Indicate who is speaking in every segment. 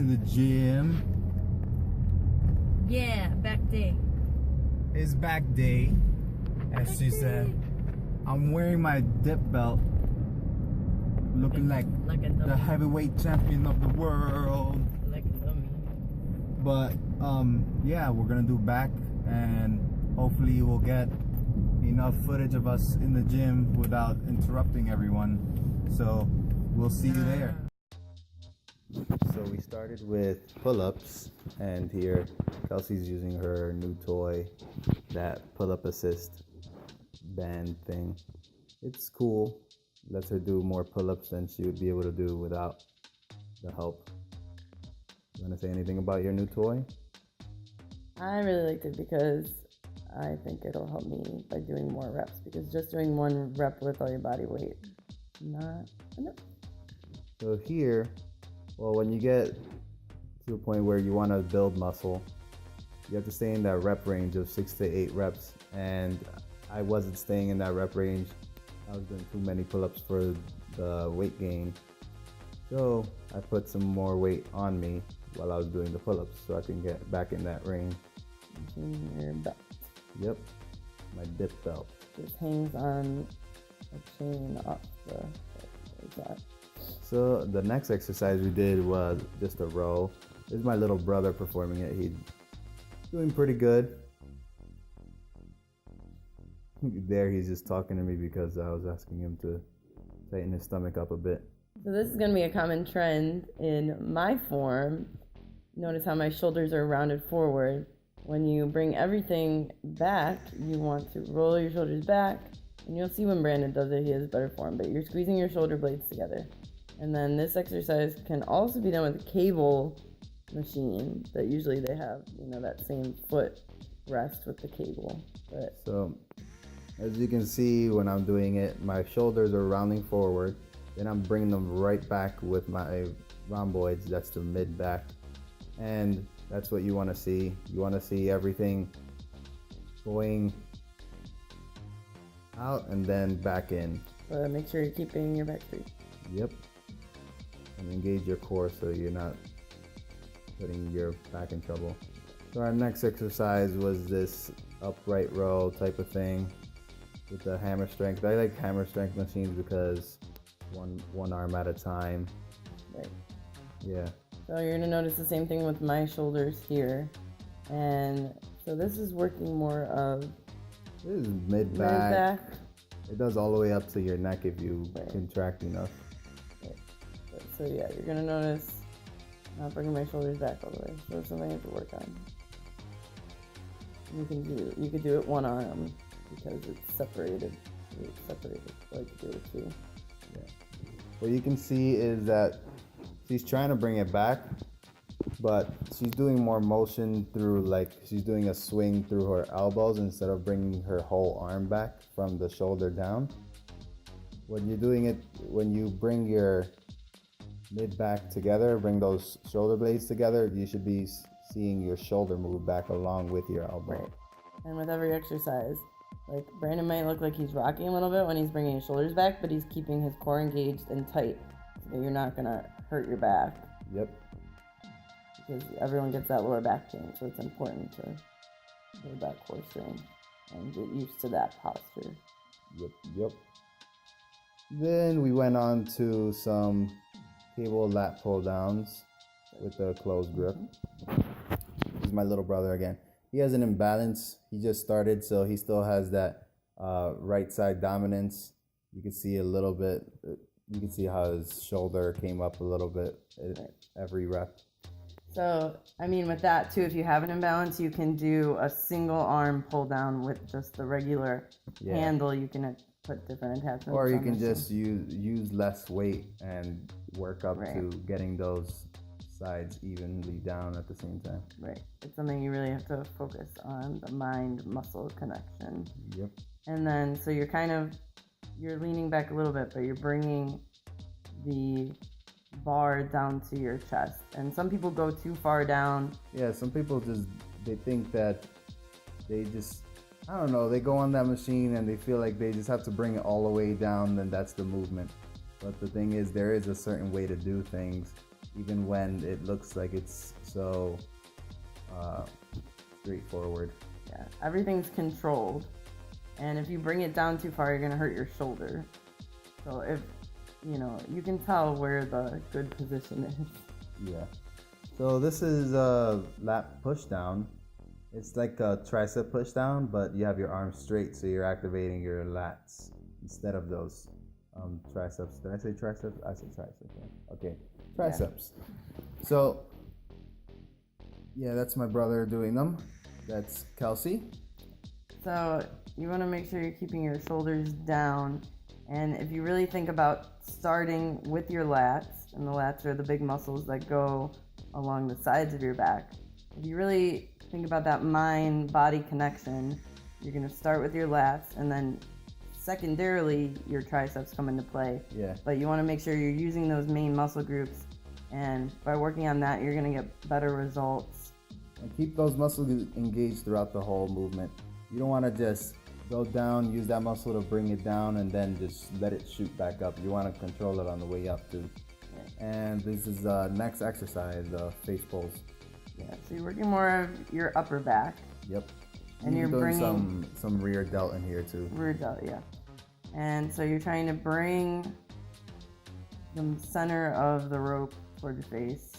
Speaker 1: to the gym.
Speaker 2: Yeah, back day.
Speaker 1: It's back day, as she said. I'm wearing my dip belt, looking like
Speaker 2: a dummy.
Speaker 1: the heavyweight champion of the world.
Speaker 2: Like a dummy.
Speaker 1: But yeah, we're gonna do back, and hopefully we'll get enough footage of us in the gym without interrupting everyone. So we'll see you there. So we started with pull-ups, and here Kelsey's using her new toy, that pull-up assist band thing. It's cool. Lets her do more pull-ups than she would be able to do without the help. You want to say anything about your new toy?
Speaker 3: I really liked it because I think it'll help me by doing more reps, because just doing one rep with all your body weight, not enough.
Speaker 1: So here, well, when you get to a point where you want to build muscle, you have to stay in that rep range of 6 to 8 reps. And I wasn't staying in that rep range. I was doing too many pull-ups for the weight gain. So I put some more weight on me while I was doing the pull-ups so I can get back in that range.
Speaker 3: Your belt
Speaker 1: Yep, my dip belt.
Speaker 3: just hangs on a chain off the that.
Speaker 1: So the next exercise we did was just a row. This is my little brother performing it. He's doing pretty good. There he's just talking to me because I was asking him to tighten his stomach up a bit.
Speaker 3: So this is going to be a common trend in my form. Notice how my shoulders are rounded forward. When you bring everything back, you want to roll your shoulders back, and you'll see when Brandon does it, he has better form, but you're squeezing your shoulder blades together. And then this exercise can also be done with a cable machine that usually they have, that same foot rest with the cable. But
Speaker 1: So as you can see, when I'm doing it, my shoulders are rounding forward. Then I'm bringing them right back with my rhomboids. That's the mid back. And that's what you want to see. You want to see everything going out and then back in.
Speaker 3: but make sure you're keeping your back straight.
Speaker 1: Yep. And engage your core so you're not putting your back in trouble. So our next exercise was this upright row type of thing with the hammer strength. I like hammer strength machines because one arm at a time.
Speaker 3: Right.
Speaker 1: Yeah.
Speaker 3: So you're going to notice the same thing with my shoulders here. And so this is working more of
Speaker 1: This is mid back.
Speaker 3: back.
Speaker 1: It does all the way up to your neck if you contract enough.
Speaker 3: So yeah, you're going to notice not bringing my shoulders back all the way. So that's something I have to work on. You could do it one arm because it's separated. It's separated. So I could do it too.
Speaker 1: Yeah. What you can see is that she's trying to bring it back, but she's doing more motion through, like she's doing a swing through her elbows instead of bringing her whole arm back from the shoulder down. When you're doing it, when you bring your mid back together, bring those shoulder blades together, you should be seeing your shoulder move back along with your elbow.
Speaker 3: Right. And with every exercise, like Brandon might look like he's rocking a little bit when he's bringing his shoulders back, but he's keeping his core engaged and tight so that you're not going to hurt your back.
Speaker 1: Yep.
Speaker 3: Because everyone gets that lower back pain, so it's important to lower back core strength and get used to that posture.
Speaker 1: Yep. Then we went on to some cable lat pull downs with a closed grip. This is my little brother again. He has an imbalance. He just started, so he still has that right side dominance. You can see a little bit. You can see how his shoulder came up a little bit at every rep.
Speaker 3: So, I mean, with that too, if you have an imbalance, you can do a single arm pull down with just the regular handle. You can put different attachments.
Speaker 1: Or you can just use less weight and work up to getting those sides evenly down at the same time.
Speaker 3: Right. It's something you really have to focus on, the mind-muscle connection.
Speaker 1: Yep.
Speaker 3: And then, so you're leaning back a little bit, but you're bringing the bar down to your chest. And some people go too far down.
Speaker 1: Yeah, some people they think that they just, I don't know, they go on that machine and they feel like they just have to bring it all the way down, then that's the movement. But the thing is, there is a certain way to do things. even when it looks like it's so straightforward.
Speaker 3: Yeah, everything's controlled. And if you bring it down too far, you're going to hurt your shoulder. So if, you can tell where the good position is.
Speaker 1: Yeah. So this is a lat push down. It's like a tricep push down, but you have your arms straight, so you're activating your lats instead of those triceps. Did I say triceps? I said triceps. Yeah. Okay, triceps. Yeah. So yeah, that's my brother doing them. That's Kelsey.
Speaker 3: So you want to make sure you're keeping your shoulders down. And if you really think about starting with your lats, and the lats are the big muscles that go along the sides of your back, if you really think about that mind-body connection, you're going to start with your lats, and then secondarily your triceps come into play.
Speaker 1: Yeah.
Speaker 3: But you want to make sure you're using those main muscle groups, and by working on that, you're going to get better results.
Speaker 1: And keep those muscles engaged throughout the whole movement. You don't want to just go down, use that muscle to bring it down, and then just let it shoot back up. You want to control it on the way up too. Yeah. And this is the next exercise, the face pulls.
Speaker 3: Yeah, so you're working more of your upper back.
Speaker 1: Yep.
Speaker 3: And you're
Speaker 1: doing
Speaker 3: bringing
Speaker 1: some rear delt in here too.
Speaker 3: Rear delt, yeah. And so you're trying to bring the center of the rope toward your face.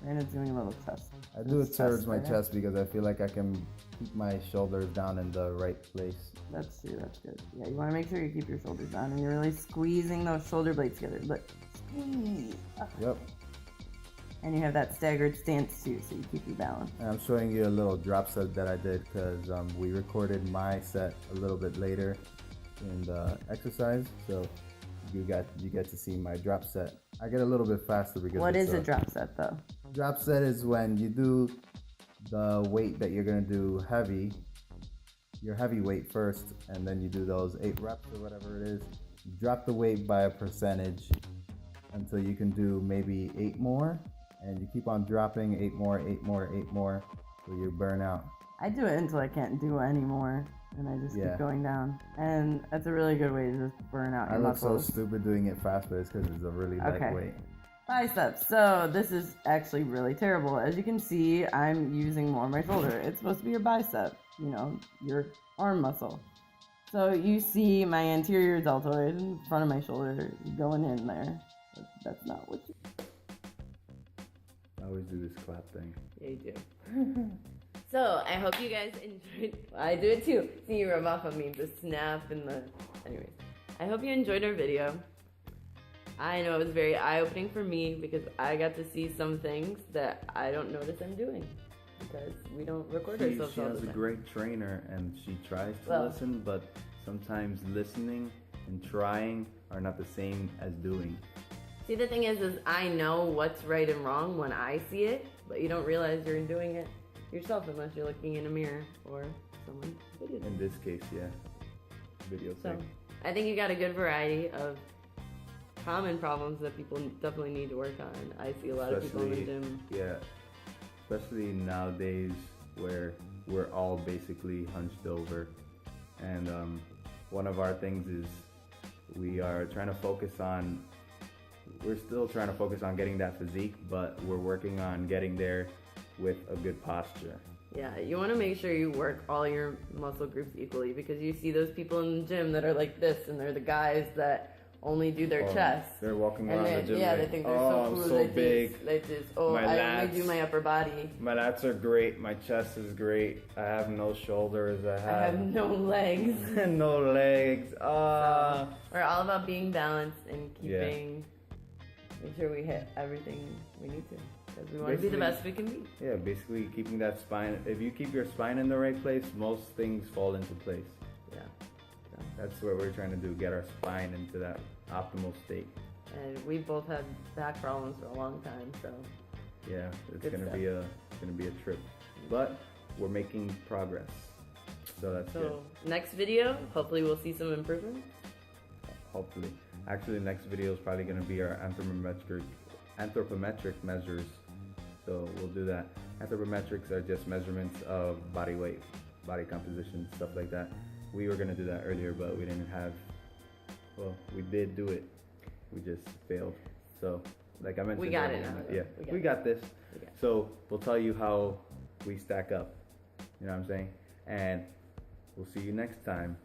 Speaker 3: Brandon's doing a little chest.
Speaker 1: I do it towards my chest because I feel like I can keep my shoulders down in the right place.
Speaker 3: That's true, that's good. Yeah, you want to make sure you keep your shoulders down and you're really squeezing those shoulder blades together. Look, squeeze.
Speaker 1: Yep.
Speaker 3: And you have that staggered stance too, so you keep your balance.
Speaker 1: And I'm showing you a little drop set that I did because we recorded my set a little bit later in the exercise, so you get to see my drop set. I get a little bit faster because
Speaker 3: what is a drop set though?
Speaker 1: Drop set is when you do the weight that you're gonna do heavy, your heavy weight first, and then you do those 8 reps or whatever it is. You drop the weight by a percentage until you can do maybe 8 more, and you keep on dropping 8 more, 8 more, 8 more, so you burn out.
Speaker 3: I do it until I can't do anymore, and I just keep going down. And that's a really good way to just burn out your muscles.
Speaker 1: I look so stupid doing it fast, but it's because it's a really lightweight.
Speaker 3: Biceps. So this is actually really terrible. As you can see, I'm using more of my shoulder. It's supposed to be your bicep, your arm muscle. So you see my anterior deltoid in front of my shoulder going in there. That's not what you...
Speaker 1: I always do this clap thing.
Speaker 3: Yeah, you do. So I hope you guys enjoyed. I do it too. See, you rub off on me, the snap and the... Anyways, I hope you enjoyed our video. I know it was very eye-opening for me because I got to see some things that I don't notice I'm doing because we don't record ourselves
Speaker 1: She
Speaker 3: all the
Speaker 1: has
Speaker 3: time.
Speaker 1: a great trainer and she tries to listen, but sometimes listening and trying are not the same as doing.
Speaker 3: See, the thing is I know what's right and wrong when I see it, but you don't realize you're doing it yourself unless you're looking in a mirror or someone videoed.
Speaker 1: In this case, yeah, video
Speaker 3: So,
Speaker 1: thing.
Speaker 3: I think you got a good variety of common problems that people definitely need to work on. I see a lot of people in the gym.
Speaker 1: Yeah, especially nowadays where we're all basically hunched over. And one of our things is we're still trying to focus on getting that physique, but we're working on getting there with a good posture.
Speaker 3: Yeah, you want to make sure you work all your muscle groups equally because you see those people in the gym that are like this and they're the guys that only do their chest.
Speaker 1: They're walking around the gym.
Speaker 3: Yeah, they think they're so cool.
Speaker 1: I'm so big.
Speaker 3: I only do my upper body.
Speaker 1: My lats are great. My chest is great. I have no shoulders. I have
Speaker 3: no legs.
Speaker 1: No legs.
Speaker 3: So we're all about being balanced and keeping, make sure we hit everything we need to. Because we want to be the best we can be.
Speaker 1: Yeah, basically keeping that spine. If you keep your spine in the right place, most things fall into place.
Speaker 3: Yeah. So.
Speaker 1: That's what we're trying to do, get our spine into that optimal state.
Speaker 3: And we both had back problems for a long time, so
Speaker 1: yeah, it's gonna be a trip. But we're making progress. So that's good.
Speaker 3: Next video, hopefully we'll see some improvement.
Speaker 1: Hopefully. Actually, the next video is probably gonna be our anthropometric measures. So we'll do that. Anthropometrics are just measurements of body weight, body composition, stuff like that. We were gonna do that earlier, but we didn't have, well, we did do it. We just failed. So like I mentioned.
Speaker 3: We got
Speaker 1: earlier,
Speaker 3: it.
Speaker 1: Yeah, we got this.
Speaker 3: We got it.
Speaker 1: So we'll tell you how we stack up. You know what I'm saying? And we'll see you next time